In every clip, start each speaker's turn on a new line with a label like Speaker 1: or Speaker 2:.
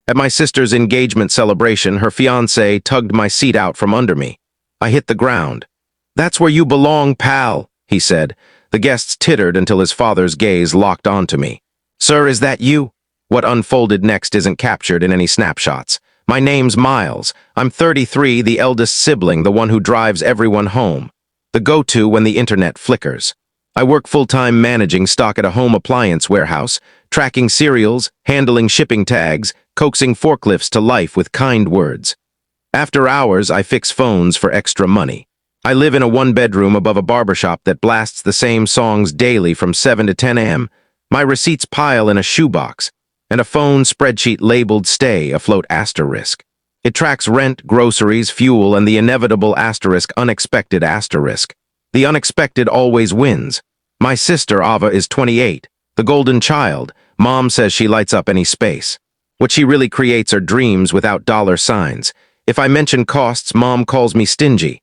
Speaker 1: At my sister's engagement celebration, her fiancé tugged my seat out from under me. I hit the ground. "That's where you belong, pal," he said. The guests tittered until his father's gaze locked onto me. "Sir, is that you?" What unfolded next isn't captured in any snapshots. My name's Miles. I'm 33, the eldest sibling, the one who drives everyone home. The go-to when the internet flickers. I work full-time managing stock at a home appliance warehouse, tracking cereals, handling shipping tags, coaxing forklifts to life with kind words. After hours, I fix phones for extra money. I live in a one-bedroom above a barbershop that blasts the same songs daily from 7 to 10 a.m. My receipts pile in a shoebox, and a phone spreadsheet labeled "Stay" afloat asterisk. It tracks rent, groceries, fuel, and the inevitable asterisk unexpected asterisk. The unexpected always wins. My sister, Ava, is 28, the golden child. Mom says she lights up any space. What she really creates are dreams without dollar signs. If I mention costs, Mom calls me stingy.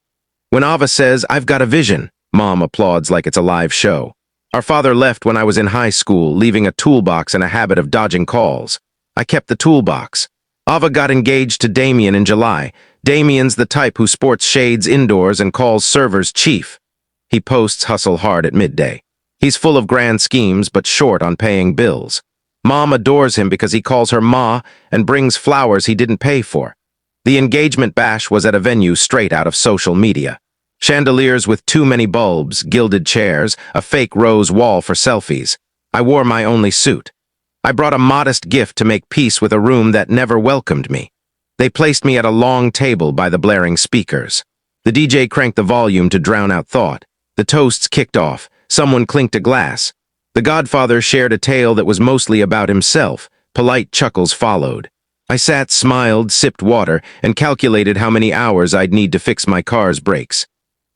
Speaker 1: When Ava says, "I've got a vision," Mom applauds like it's a live show. Our father left when I was in high school, leaving a toolbox and a habit of dodging calls. I kept the toolbox. Ava got engaged to Damien in July. Damien's the type who sports shades indoors and calls servers chief. He posts hustle hard at midday. He's full of grand schemes but short on paying bills. Mom adores him because he calls her Ma and brings flowers he didn't pay for. The engagement bash was at a venue straight out of social media. Chandeliers with too many bulbs, gilded chairs, a fake rose wall for selfies. I wore my only suit. I brought a modest gift to make peace with a room that never welcomed me. They placed me at a long table by the blaring speakers. The DJ cranked the volume to drown out thought. The toasts kicked off. Someone clinked a glass. The Godfather shared a tale that was mostly about himself. Polite chuckles followed. I sat, smiled, sipped water, and calculated how many hours I'd need to fix my car's brakes.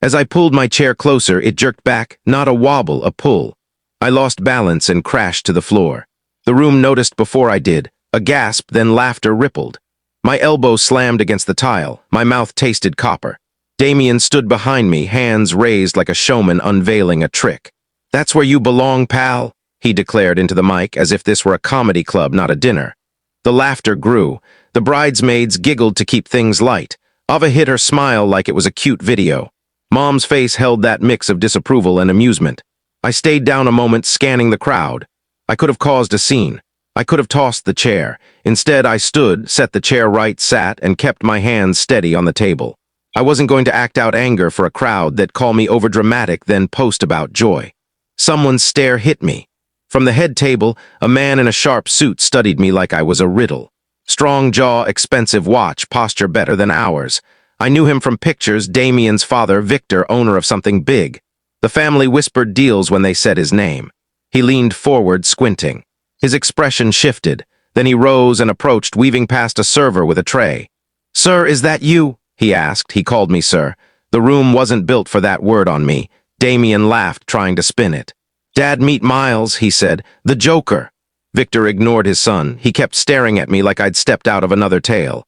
Speaker 1: As I pulled my chair closer, it jerked back, not a wobble, a pull. I lost balance and crashed to the floor. The room noticed before I did. A gasp, then laughter rippled. My elbow slammed against the tile. My mouth tasted copper. Damien stood behind me, hands raised like a showman unveiling a trick. "That's where you belong, pal," he declared into the mic as if this were a comedy club, not a dinner. The laughter grew. The bridesmaids giggled to keep things light. Ava hid her smile like it was a cute video. Mom's face held that mix of disapproval and amusement. I stayed down a moment, scanning the crowd. I could have caused a scene. I could have tossed the chair. Instead, I stood, set the chair right, sat, and kept my hands steady on the table. I wasn't going to act out anger for a crowd that call me overdramatic, then post about joy. Someone's stare hit me. From the head table, a man in a sharp suit studied me like I was a riddle. Strong jaw, expensive watch, posture better than ours. I knew him from pictures. Damien's father, Victor, owner of something big. The family whispered deals when they said his name. He leaned forward, squinting. His expression shifted. Then he rose and approached, weaving past a server with a tray. "Sir, is that you?" he asked. He called me sir. The room wasn't built for that word on me. Damien laughed, trying to spin it. "Dad, meet Miles," he said. "The Joker." Victor ignored his son. He kept staring at me like I'd stepped out of another tale.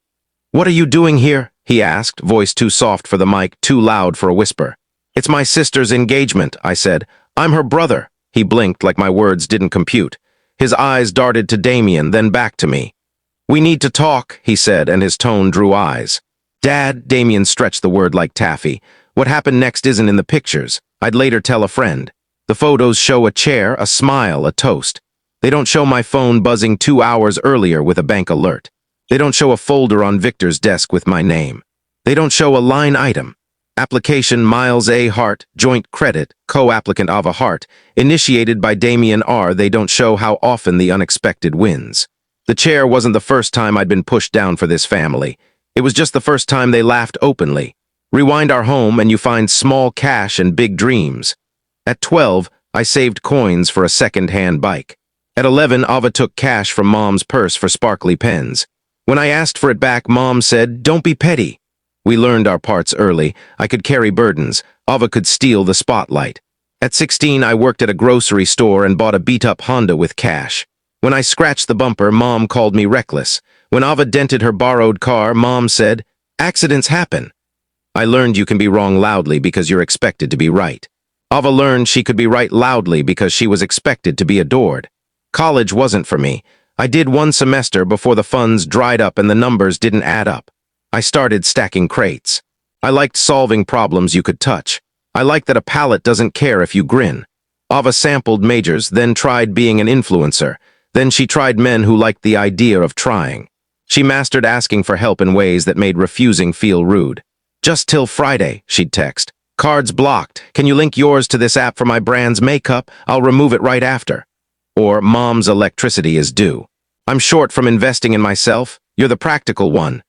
Speaker 1: "What are you doing here?" he asked, voice too soft for the mic, too loud for a whisper. "It's my sister's engagement," I said. "I'm her brother." He blinked like my words didn't compute. His eyes darted to Damien, then back to me. "We need to talk," he said, and his tone drew eyes. "Dad," Damien stretched the word like taffy. "What happened next isn't in the pictures. I'd later tell a friend. The photos show a chair, a smile, a toast. They don't show my phone buzzing 2 hours earlier with a bank alert. They don't show a folder on Victor's desk with my name. They don't show a line item. Application Miles A. Hart, joint credit, co-applicant Ava Hart, initiated by Damien R. They don't show how often the unexpected wins. The chair wasn't the first time I'd been pushed down for this family. It was just the first time they laughed openly. Rewind our home and you find small cash and big dreams. At 12, I saved coins for a second-hand bike. At 11, Ava took cash from Mom's purse for sparkly pens. When I asked for it back, Mom said, "Don't be petty." We learned our parts early. I could carry burdens. Ava could steal the spotlight. At 16, I worked at a grocery store and bought a beat-up Honda with cash. When I scratched the bumper, Mom called me reckless. When Ava dented her borrowed car, Mom said, "Accidents happen." I learned you can be wrong loudly because you're expected to be right. Ava learned she could be right loudly because she was expected to be adored. College wasn't for me. I did one semester before the funds dried up and the numbers didn't add up. I started stacking crates. I liked solving problems you could touch. I liked that a pallet doesn't care if you grin. Ava sampled majors, then tried being an influencer. Then she tried men who liked the idea of trying. She mastered asking for help in ways that made refusing feel rude. "Just till Friday," she'd text. "Cards blocked. Can you link yours to this app for my brand's makeup? I'll remove it right after." Or, "Mom's electricity is due. I'm short from investing in myself. You're the practical one."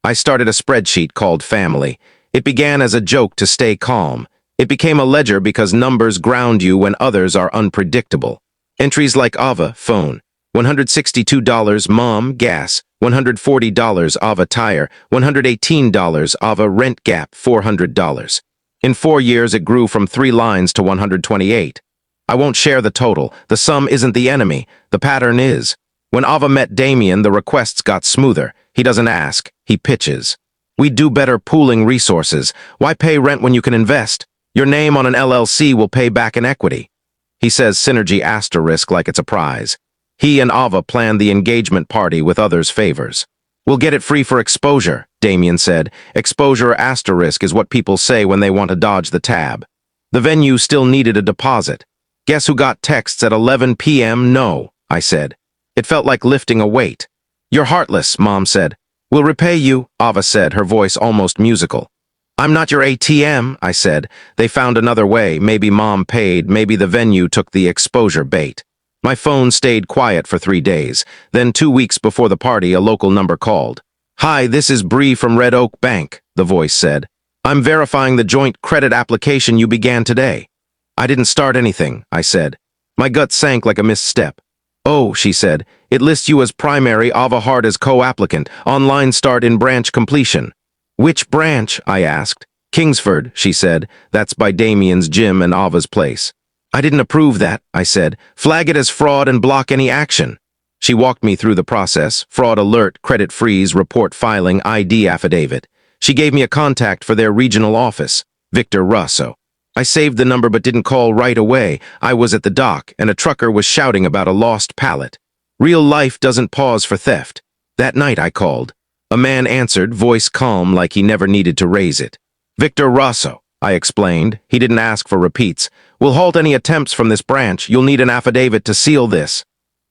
Speaker 1: I started a spreadsheet called Family. It began as a joke to stay calm. It became a ledger because numbers ground you when others are unpredictable. Entries like Ava, phone, $162, mom, gas, $140, Ava tire, $118, Ava rent gap, $400. In 4 years, it grew from 3 lines to 128. I won't share the total. The sum isn't the enemy. The pattern is. When Ava met Damien, the requests got smoother. He doesn't ask. He pitches. "We'd do better pooling resources. Why pay rent when you can invest? Your name on an LLC will pay back in equity." He says synergy asterisk like it's a prize. He and Ava planned the engagement party with others' favors. "We'll get it free for exposure," Damien said. Exposure asterisk is what people say when they want to dodge the tab. The venue still needed a deposit. "Guess who got texts at 11 p.m.? No," I said. It felt like lifting a weight. "You're heartless," Mom said. "We'll repay you," Ava said, her voice almost musical. "I'm not your ATM," I said. They found another way. Maybe Mom paid, maybe the venue took the exposure bait. My phone stayed quiet for 3 days. Then 2 weeks before the party, a local number called. "Hi, this is Bree from Red Oak Bank," the voice said. "I'm verifying the joint credit application you began today." "I didn't start anything," I said. My gut sank like a misstep. "Oh," she said, "it lists you as primary, Ava Hart as co-applicant, online start in branch completion." "Which branch?" I asked. "Kingsford," she said. "That's by Damien's gym and Ava's place." "I didn't approve that," I said. "Flag it as fraud and block any action." She walked me through the process: fraud alert, credit freeze, report filing, ID affidavit. She gave me a contact for their regional office, Victor Russo. I saved the number but didn't call right away. I was at the dock, and a trucker was shouting about a lost pallet. Real life doesn't pause for theft. That night I called. A man answered, voice calm like he never needed to raise it. "Victor Russo," I explained. He didn't ask for repeats. "We'll halt any attempts from this branch. You'll need an affidavit to seal this."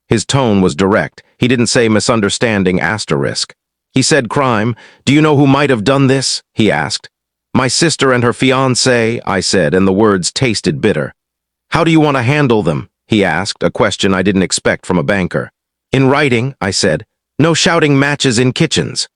Speaker 1: His tone was direct. He didn't say misunderstanding asterisk. He said crime. "Do you know who might have done this?" he asked. "My sister and her fiancé," I said, and the words tasted bitter. "How do you want to handle them?" he asked, a question I didn't expect from a banker. "In writing," I said. "No shouting matches in kitchens."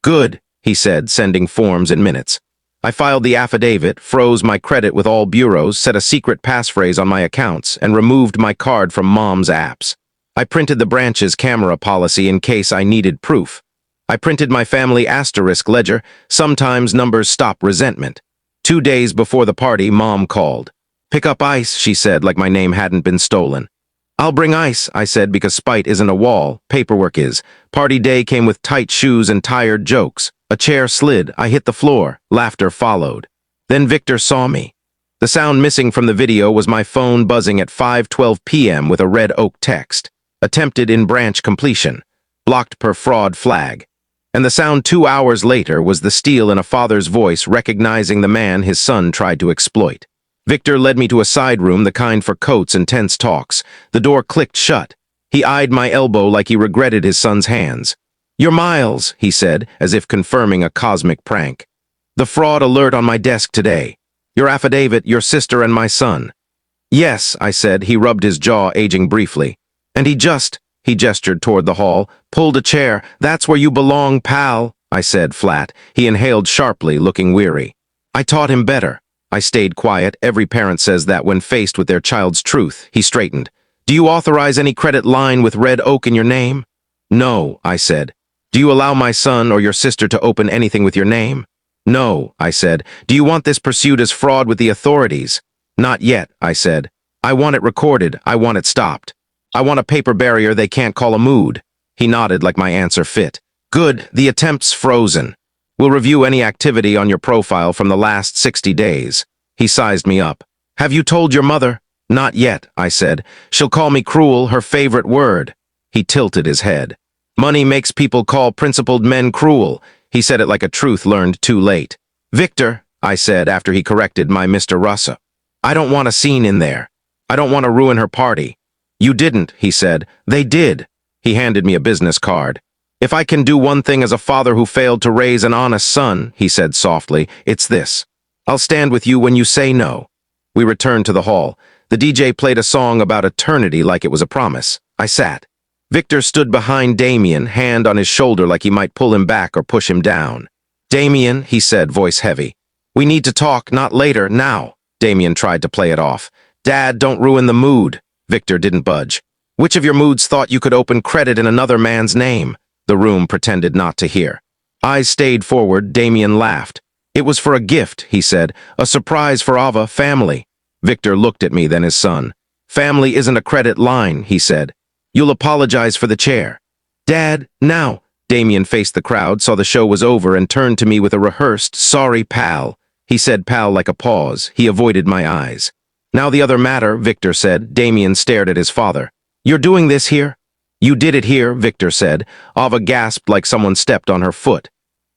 Speaker 1: "Good," he said, sending forms in minutes. I filed the affidavit, froze my credit with all bureaus, set a secret passphrase on my accounts, and removed my card from Mom's apps. I printed the branch's camera policy in case I needed proof. I printed my family asterisk ledger. Sometimes numbers stop resentment. 2 days before the party, Mom called. "Pick up ice," she said, like my name hadn't been stolen. "I'll bring ice," I said, because spite isn't a wall, paperwork is. Party day came with tight shoes and tired jokes. A chair slid. I hit the floor. Laughter followed. Then Victor saw me. The sound missing from the video was my phone buzzing at 5:12 p.m. with a red oak text. Attempted in branch completion. Blocked per fraud flag. And the sound 2 hours later was the steel in a father's voice recognizing the man his son tried to exploit. Victor led me to a side room, the kind for coats and tense talks. The door clicked shut. He eyed my elbow like he regretted his son's hands. "You're Miles," he said, as if confirming a cosmic prank. "The fraud alert on my desk today. Your affidavit, your sister and my son." "Yes," I said. He rubbed his jaw, aging briefly. "And he gestured toward the hall, pulled a chair. "That's where you belong, pal," I said, flat. He inhaled sharply, looking weary. "I taught him better." I stayed quiet. Every parent says that when faced with their child's truth. He straightened. "Do you authorize any credit line with Red Oak in your name?" "No," I said. "Do you allow my son or your sister to open anything with your name?" "No," I said. "Do you want this pursued as fraud with the authorities?" "Not yet," I said. "I want it recorded. I want it stopped. I want a paper barrier they can't call a mood." He nodded like my answer fit. "Good. The attempt's frozen. We'll review any activity on your profile from the last 60 days. He sized me up. "Have you told your mother?" "Not yet," I said. "She'll call me cruel, her favorite word." He tilted his head. Money makes people call principled men cruel. He said it like a truth learned too late. Victor, I said after he corrected my Mr. Russa. I don't want a scene in there. I don't want to ruin her party. You didn't, he said. They did. He handed me a business card. If I can do one thing as a father who failed to raise an honest son, he said softly, it's this. I'll stand with you when you say no. We returned to the hall. The DJ played a song about eternity like it was a promise. I sat. Victor stood behind Damien, hand on his shoulder like he might pull him back or push him down. Damien, he said, voice heavy. We need to talk, not later, now. Damien tried to play it off. Dad, don't ruin the mood. Victor didn't budge. Which of your moods thought you could open credit in another man's name? The room pretended not to hear. Eyes stayed forward, Damien laughed. It was for a gift, he said. A surprise for Ava, family. Victor looked at me, then his son. Family isn't a credit line, he said. You'll apologize for the chair. Dad, now. Damien faced the crowd, saw the show was over, and turned to me with a rehearsed, sorry, pal. He said pal like a pause. He avoided my eyes. Now the other matter, Victor said. Damien stared at his father. You're doing this here? You did it here, Victor said. Ava gasped like someone stepped on her foot.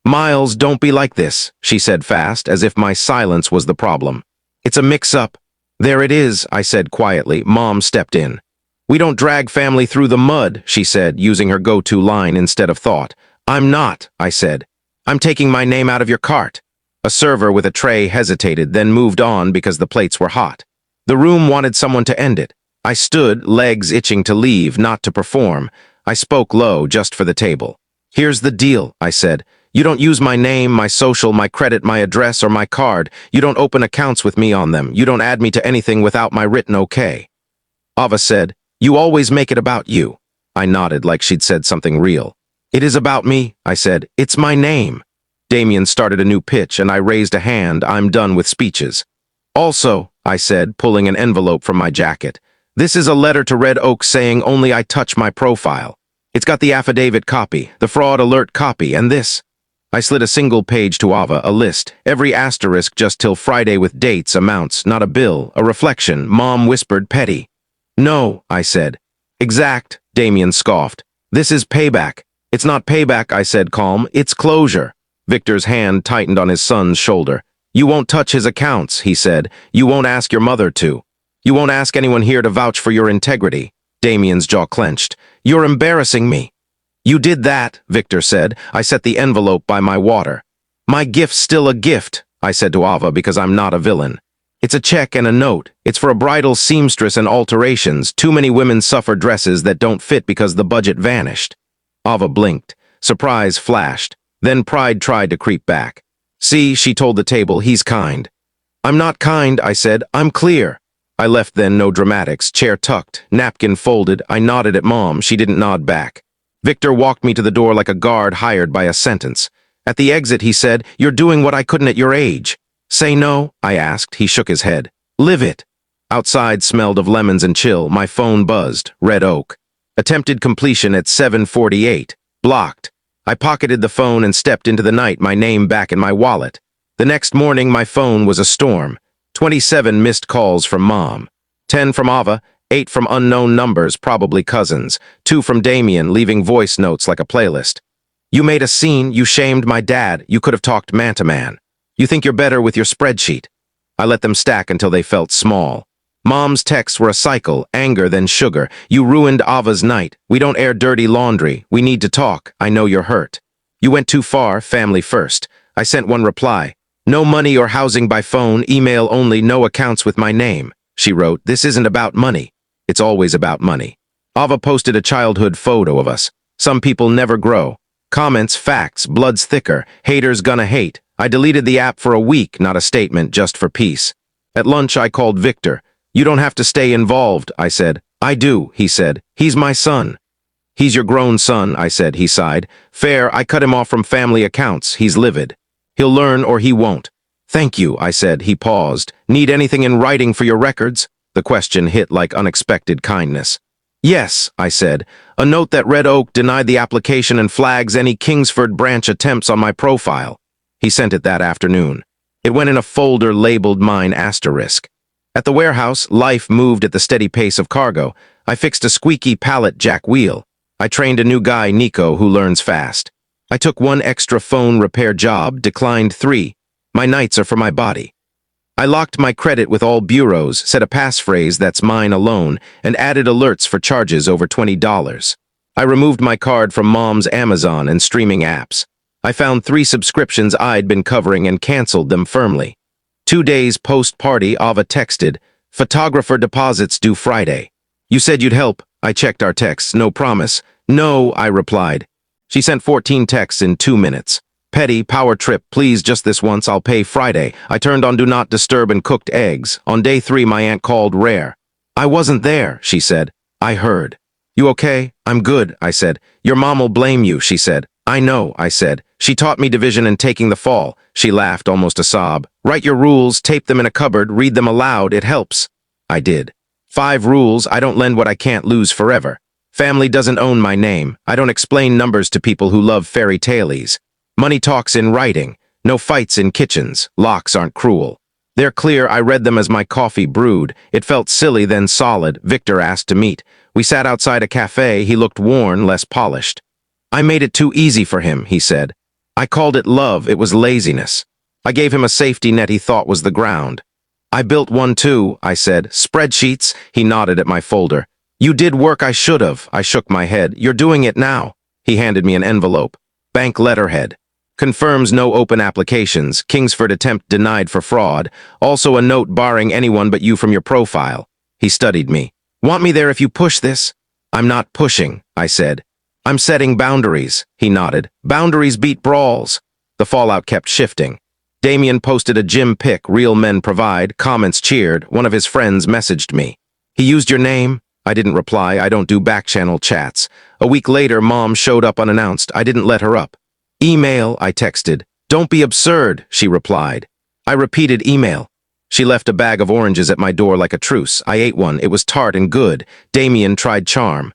Speaker 1: Miles, don't be like this, she said fast, as if my silence was the problem. It's a mix-up. There it is, I said quietly. Mom stepped in. We don't drag family through the mud, she said, using her go-to line instead of thought. I'm not, I said. I'm taking my name out of your cart. A server with a tray hesitated, then moved on because the plates were hot. The room wanted someone to end it. I stood, legs itching to leave, not to perform. I spoke low, just for the table. Here's the deal, I said. You don't use my name, my social, my credit, my address, or my card. You don't open accounts with me on them. You don't add me to anything without my written okay. Ava said, you always make it about you. I nodded like she'd said something real. It is about me, I said. It's my name. Damien started a new pitch, and I raised a hand. I'm done with speeches. Also, I said, pulling an envelope from my jacket. This is a letter to Red Oak saying only I touch my profile. It's got the affidavit copy, the fraud alert copy, and this. I slid a single page to Ava, a list, every asterisk just till Friday with dates, amounts, not a bill, a reflection. Mom whispered petty. No, I said. Exact, Damien scoffed. This is payback. It's not payback, I said calm, it's closure. Victor's hand tightened on his son's shoulder. You won't touch his accounts, he said. You won't ask your mother to. You won't ask anyone here to vouch for your integrity. Damien's jaw clenched. You're embarrassing me. You did that, Victor said. I set the envelope by my water. My gift's still a gift, I said to Ava, because I'm not a villain. It's a check and a note. It's for a bridal seamstress and alterations. Too many women suffer dresses that don't fit because the budget vanished. Ava blinked. Surprise flashed. Then pride tried to creep back. See, she told the table, he's kind. I'm not kind, I said. I'm clear. I left then, no dramatics, chair tucked, napkin folded. I nodded at Mom. She didn't nod back. Victor walked me to the door like a guard hired by a sentence. At the exit, he said, you're doing what I couldn't at your age. Say no, I asked. He shook his head. Live it. Outside smelled of lemons and chill. My phone buzzed. Red Oak. Attempted completion at 7:48. Blocked. I pocketed the phone and stepped into the night, my name back in my wallet. The next morning, my phone was a storm. 27 missed calls from Mom. 10 from Ava, 8 from unknown numbers, probably cousins. 2 from Damien, leaving voice notes like a playlist. You made a scene, you shamed my dad, you could have talked man-to-man. You think you're better with your spreadsheet. I let them stack until they felt small. Mom's texts were a cycle, anger then sugar. You ruined Ava's night. We don't air dirty laundry. We need to talk. I know you're hurt. You went too far, family first. I sent one reply. No money or housing by phone, email only, no accounts with my name. She wrote, this isn't about money. It's always about money. Ava posted a childhood photo of us. Some people never grow. Comments, facts, blood's thicker. Haters gonna hate. I deleted the app for a week, not a statement, just for peace. At lunch, I called Victor. You don't have to stay involved, I said. I do, he said. He's my son. He's your grown son, I said. He sighed. Fair, I cut him off from family accounts. He's livid. He'll learn or he won't. Thank you, I said. He paused. Need anything in writing for your records? The question hit like unexpected kindness. Yes, I said. A note that Red Oak denied the application and flags any Kingsford branch attempts on my profile. He sent it that afternoon. It went in a folder labeled mine asterisk. At the warehouse, life moved at the steady pace of cargo. I fixed a squeaky pallet jack wheel. I trained a new guy, Nico, who learns fast. I took one extra phone repair job, declined 3. My nights are for my body. I locked my credit with all bureaus, set a passphrase that's mine alone, and added alerts for charges over $20. I removed my card from Mom's Amazon and streaming apps. I found 3 subscriptions I'd been covering and canceled them firmly. 2 days post-party, Ava texted, "Photographer deposits due Friday." "You said you'd help." I checked our texts, no promise. "No," I replied. She sent 14 texts in 2 minutes. "Petty, power trip, please, just this once, I'll pay Friday." I turned on Do Not Disturb and cooked eggs. On day 3, my aunt called rare. "I wasn't there," she said. "I heard." "You okay?" "I'm good," I said. "Your mom'll blame you," she said. "I know," I said. "She taught me division and taking the fall." She laughed, almost a sob. "Write your rules, tape them in a cupboard, read them aloud, it helps." I did. 5 rules: I don't lend what I can't lose forever. Family doesn't own my name. I don't explain numbers to people who love fairy tales. Money talks in writing. No fights in kitchens. Locks aren't cruel. They're clear. I read them as my coffee brewed. It felt silly, then solid. Victor asked to meet. We sat outside a cafe. He looked worn, less polished. "I made it too easy for him," he said. "I called it love. It was laziness." I gave him a safety net he thought was the ground. "I built one too," I said. "Spreadsheets?" He nodded at my folder. "You did work I should have." I shook my head. "You're doing it now." He handed me an envelope. Bank letterhead. Confirms no open applications. Kingsford attempt denied for fraud. Also a note barring anyone but you from your profile. He studied me. "Want me there if you push this?" "I'm not pushing," I said. "I'm setting boundaries." He nodded. "Boundaries beat brawls." The fallout kept shifting. Damien posted a gym pic, "Real men provide." Comments cheered. One of his friends messaged me. "He used your name?" I didn't reply. I don't do back-channel chats. A week later, Mom showed up unannounced. I didn't let her up. "Email," I texted. "Don't be absurd," she replied. I repeated email. She left a bag of oranges at my door like a truce. I ate one. It was tart and good. Damien tried charm.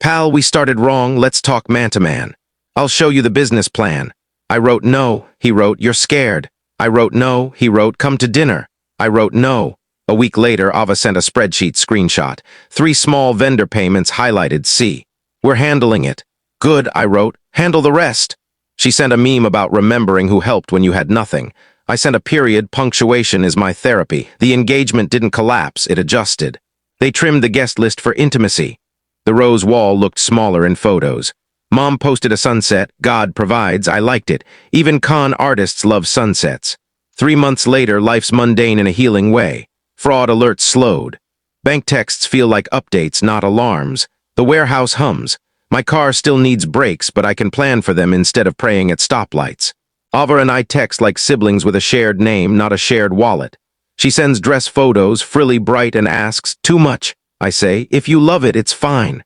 Speaker 1: "Pal, we started wrong. Let's talk man-to-man. I'll show you the business plan." I wrote no. He wrote, "You're scared." I wrote no. He wrote, "Come to dinner." I wrote no. A week later, Ava sent a spreadsheet screenshot. 3 small vendor payments highlighted C. "We're handling it." "Good," I wrote. "Handle the rest." She sent a meme about remembering who helped when you had nothing. I sent a period. Punctuation is my therapy. The engagement didn't collapse, it adjusted. They trimmed the guest list for intimacy. The rose wall looked smaller in photos. Mom posted a sunset. God provides. I liked it. Even con artists love sunsets. 3 months later, life's mundane in a healing way. Fraud alerts slowed. Bank texts feel like updates, not alarms. The warehouse hums. My car still needs brakes, but I can plan for them instead of praying at stoplights. Ava and I text like siblings with a shared name, not a shared wallet. She sends dress photos, frilly bright, and asks, "Too much?" I say, "If you love it, it's fine."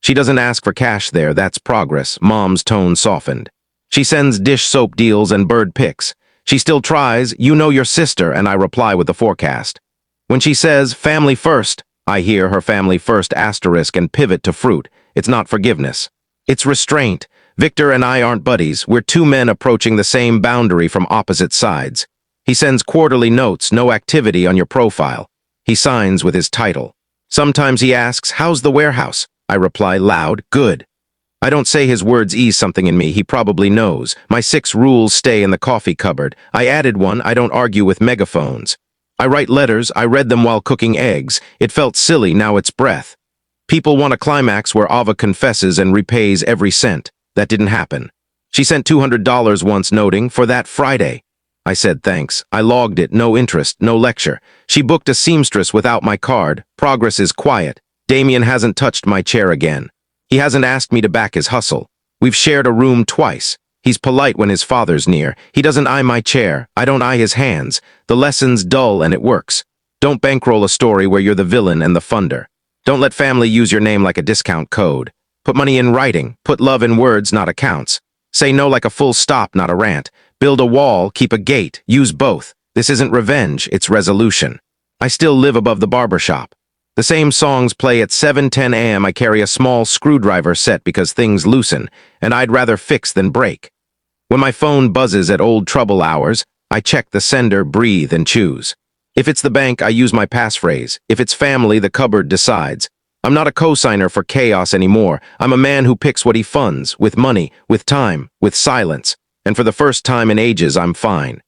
Speaker 1: She doesn't ask for cash there, that's progress. Mom's tone softened. She sends dish soap deals and bird pics. She still tries, "You know your sister," and I reply with the forecast. When she says, "Family first," I hear her family first asterisk and pivot to fruit. It's not forgiveness. It's restraint. Victor and I aren't buddies. We're 2 men approaching the same boundary from opposite sides. He sends quarterly notes, no activity on your profile. He signs with his title. Sometimes he asks, "How's the warehouse?" I reply loud, "Good." I don't say his words ease something in me. He probably knows. My 6 rules stay in the coffee cupboard. I added one: I don't argue with megaphones. I write letters. I read them while cooking eggs. It felt silly, now it's breath. People want a climax where Ava confesses and repays every cent. That didn't happen. She sent $200 once, noting, "For that Friday." I said thanks. I logged it, no interest, no lecture. She booked a seamstress without my card. Progress is quiet. Damien hasn't touched my chair again. He hasn't asked me to back his hustle. We've shared a room twice. He's polite when his father's near. He doesn't eye my chair. I don't eye his hands. The lesson's dull and it works. Don't bankroll a story where you're the villain and the funder. Don't let family use your name like a discount code. Put money in writing. Put love in words, not accounts. Say no like a full stop, not a rant. Build a wall, keep a gate. Use both. This isn't revenge, it's resolution. I still live above the barbershop. The same songs play at 7:10 a.m. I carry a small screwdriver set because things loosen, and I'd rather fix than break. When my phone buzzes at old trouble hours, I check the sender, breathe, and choose. If it's the bank, I use my passphrase. If it's family, the cupboard decides. I'm not a co-signer for chaos anymore. I'm a man who picks what he funds, with money, with time, with silence. And for the first time in ages, I'm fine.